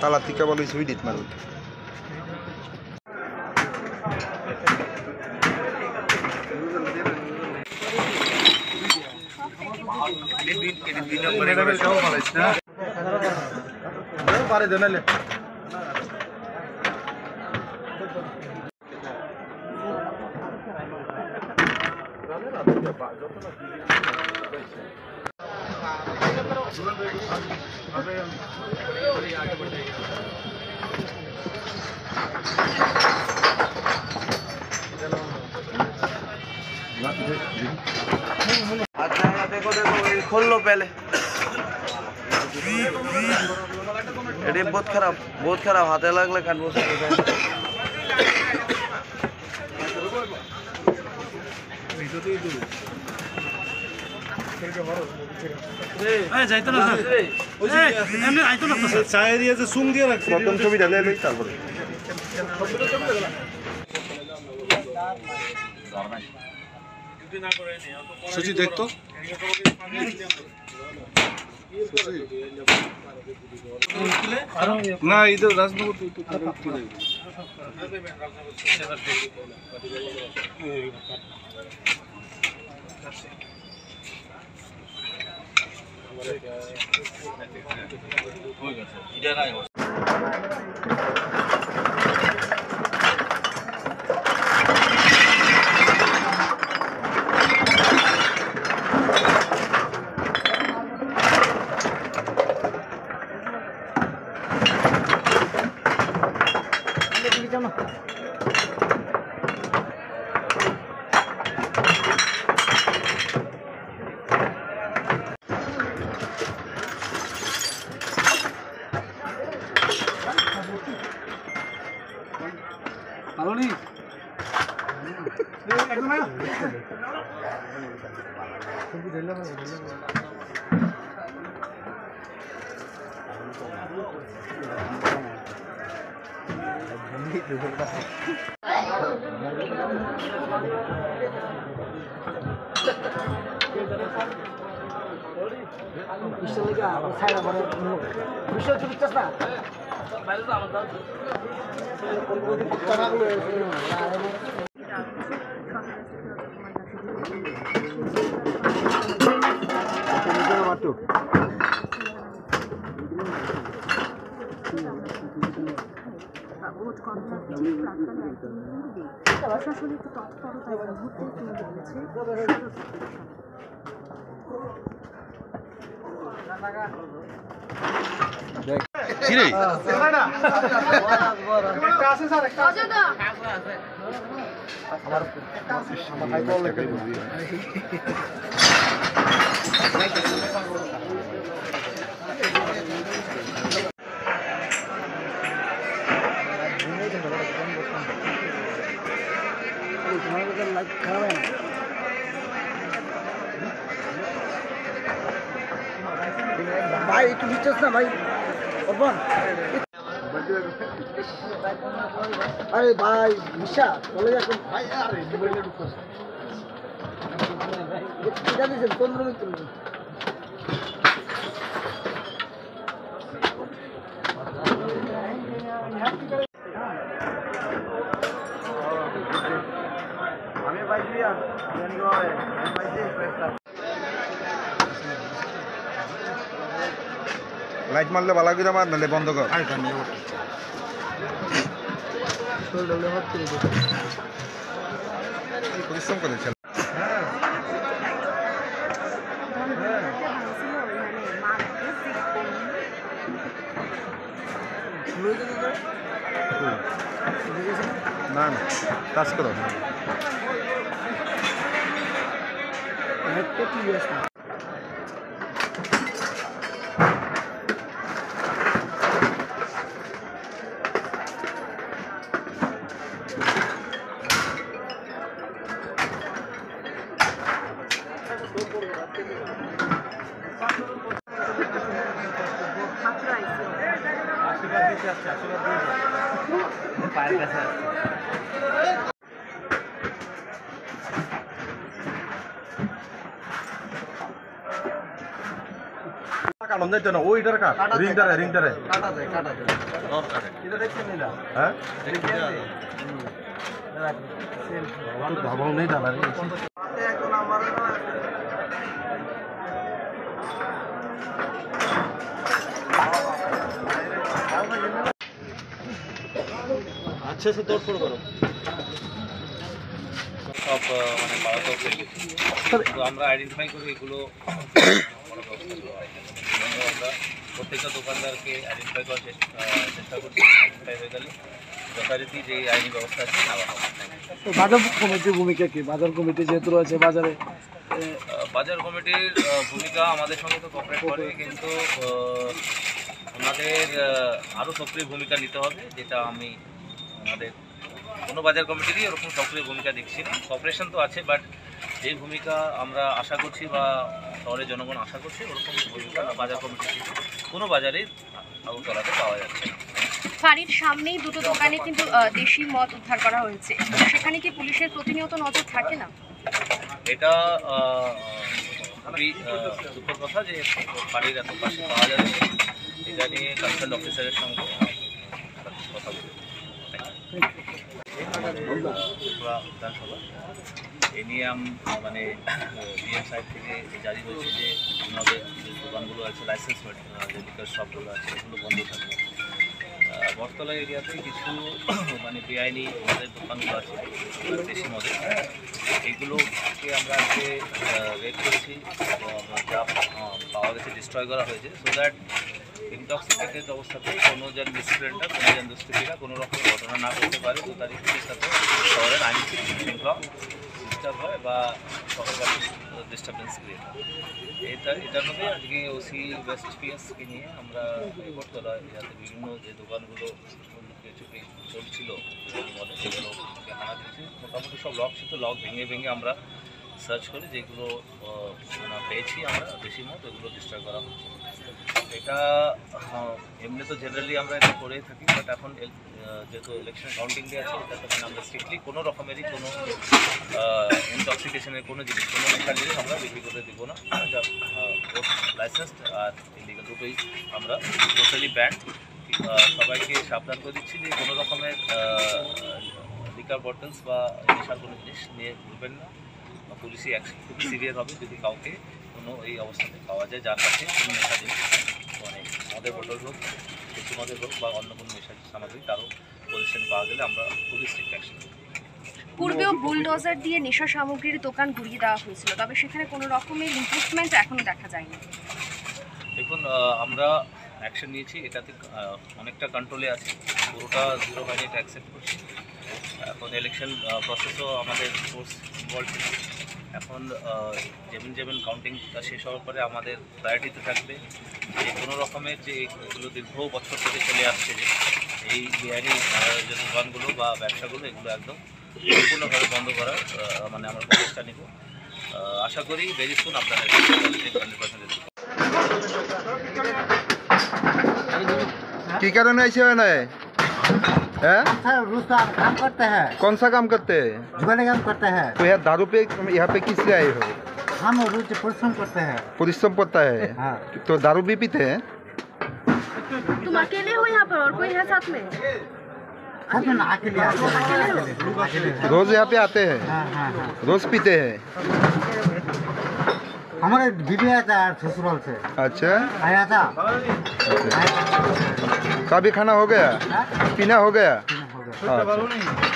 তালা থেকে বলে সুইডিট মারুন পারে দেনালে अच्छा देखो देखो खोल लो पहले ये बहुत खराब हाथे लगले काटबो প্রথম ছবিটা লেলে তারপরে সুচি দেখতো না ইধর রাজনগর भाई একটু বিশ্বাস না ভাই অর্পণ আরে ভাই বিশ্বাস চলে যাচ্ছে ভাই আরে মোবাইলে ঢুকছ এটা দিছেন 15 মিনিট চলবে আমি ভাই দিয়া জানি হয় ভাই দিয়ে লাইট মারলে ভালো করে মার নালে বন্ধ কর পরিশ্রম করেছে না না কাজ করো আশীর্বাদ দিতে আসছে আশীর্বাদ দিয়ে পায়ের কাছে আসছে কাটন যাইতে না ওইটার কাট রিংটারে রিংটারে কাটা যায় কাটা যায় নর কাটে এটা দেখছেন না হ্যাঁ ভাবাও নেই দাদা এখন আমার अच्छे से तोड़ फोड़ करो সব মানে পাড়াতেও হয়ে গেছে তো আমরা আইডেন্টিফাই করি এগুলো আমরা প্রত্যেকটা দোকানদারকে আইডেন্টিফাই করার চেষ্টা করছি আইডেন্টিফাই হয়ে গেলে যথারীতি যে আইনি ব্যবস্থা আছে নেওয়া হবে। বাজার কমিটির ভূমিকা কি বাজার কমিটি যেহেতু রয়েছে বাজারে বাজার কমিটির ভূমিকা আমাদের সঙ্গে তো কোঅপারেট করে, কিন্তু ওনাদের আরও সক্রিয় ভূমিকা নিতে হবে, যেটা আমি আমাদের কোনো বাজার কমিটিরই ওরকম সক্রিয় ভূমিকা দেখছি না। কোঅপারেশন তো আছে, বাট যেই ভূমিকা আমরা আশা করছি বা শহরের জনগণ আশা করছে ওরকম ভূমিকা বাজার কমিটি কোনো বাজারেই আগরতলাতে পাওয়া যাচ্ছে না। বাড়ির সামনেই দুটো দোকানে কিন্তু দেশি মদ উদ্ধার করা হয়েছে, সেখানে কি পুলিশের প্রতিনিয়ত নজর থাকে না? এটা খুবই দুঃখের কথা যে বাড়ির এত পাশে পাওয়া যাচ্ছে। এটা নিয়ে কনসার্ন অফিসারের সঙ্গে কথা বলি। বিধানসভা এ নিয়ে মানে ডিএম সাইড থেকে জারি হয়েছে যে আমাদের যে দোকানগুলো আছে লাইসেন্স যে লিকার শপগুলো আছে এগুলো বন্ধ থাকবে। বটতলা এরিয়াতে কিছু মানে বেআইনি মদের দোকানগুলো আছে দেশি মদের, এইগুলোকে আমরা আজকে রেড করেছি, যা পাওয়া গেছে ডিস্ট্রয় করা হয়েছে, সো দ্যাট ইনটক্সিকেটেড অবস্থাতে কোনো যেন মিসক্রিয়েন্টরা কোনো যেন দুষ্কৃতীরা কোনো রকম ঘটনা না করতে পারে, তো তারিখের সাথে শহরের আইন শৃঙ্খলা ডিস্টার্ব হয় বা শহরবাসীর ডিস্টার্বেন্স ক্রিয়েট হয়। এটার মধ্যে আজকে ওসি ওয়েস্ট পিএসকে নিয়ে আমরা রিপোর্ট করা যাতে বিভিন্ন যে দোকানগুলো চুপি চলছিল সেগুলোকে হানা দিয়েছি। মোটামুটি সব লক ছিল, লক ভেঙে ভেঙে আমরা সার্চ করে যেগুলো পেয়েছি আমরা বেশি মত ওগুলো ডিস্ট্রয় করা হচ্ছে। এটা এমনি তো জেনারেলি আমরা এটা করেই থাকি, বাট এখন যেহেতু ইলেকশন কাউন্টিং ডে আছে এটাতে মানে আমরা স্ট্রিক্টলি কোনো রকমেরই কোনো ইনটক্সিকেশনের কোনো জিনিস কোনো নেশার জিনিস আমরা বিক্রি করতে দিব না। যা লাইসেন্সড আর ইলিগাল দুটোই আমরা টোটালি ব্যান্ড। সবাইকে সাবধান করে দিচ্ছি যে কোনো রকমের লিকার বটলস বা নেশার কোনো জিনিস নিয়ে ঘুরবেন না, পুলিশি অ্যাকশন খুবই সিভিয়ার হবে যদি কাউকে কোনো এই অবস্থাতে পাওয়া যায় যার কাছে কোনো নেশা জিনিস মানে মদের বোতল হোক কিছু মদের হোক বা অন্য কোনো নেশা সামগ্রী তারও পজিশন পাওয়া গেলে আমরা খুবই স্ট্রিক্ট অ্যাকশন নেব। পূর্বেও বুলডোজার দিয়ে নেশা সামগ্রীর দোকান ঘুরিয়ে দেওয়া হয়েছিল, তবে সেখানে কোনো রকমের ইমপ্রুভমেন্ট এখনো দেখা যায়নি। দেখুন আমরা অ্যাকশন নিয়েছি, এটাতে অনেকটা কন্ট্রোলে আছে, পুরোটা জিরো হয়নি এটা অ্যাকসেপ্ট করছি। এখন ইলেকশন প্রসেসও আমাদের ফোর্স ইনভলভ ছিল। এখন যেমন যেমন কাউন্টিংটা শেষ হওয়ার পরে আমাদের প্রায়োরিটিতে থাকবে যে কোনো রকমের যে এগুলো দীর্ঘ বছর থেকে চলে আসছে যে এই বেআইনি যে দোকানগুলো বা ব্যবসাগুলো এগুলো একদম সম্পূর্ণভাবে বন্ধ করার মানে আমরা প্রচেষ্টা নিব। আশা করি ভেরি সুন আপনারা 100% কি কারণে ऐसे है ना हैं? सर रोज का काम करते हैं कौन सा काम करते हैं? जुगाली काम करते हैं तो यार दारू पे यहाँ पे किस लिए आए हो? हम रोज परिश्रम करते हैं परिश्रम पड़ता है। हाँ। तो दारू भी पीते हैं? तुम अकेले हो यहाँ पर और कोई है साथ में? अकेले हैं रोज यहाँ पे आते हैं? हाँ हाँ हाँ रोज पीते हैं? हमारे बीवी आया था ससुराल से अच्छा आया था का भी खाना हो गया? हाँ? पीना हो गया? हो गया अच्छा।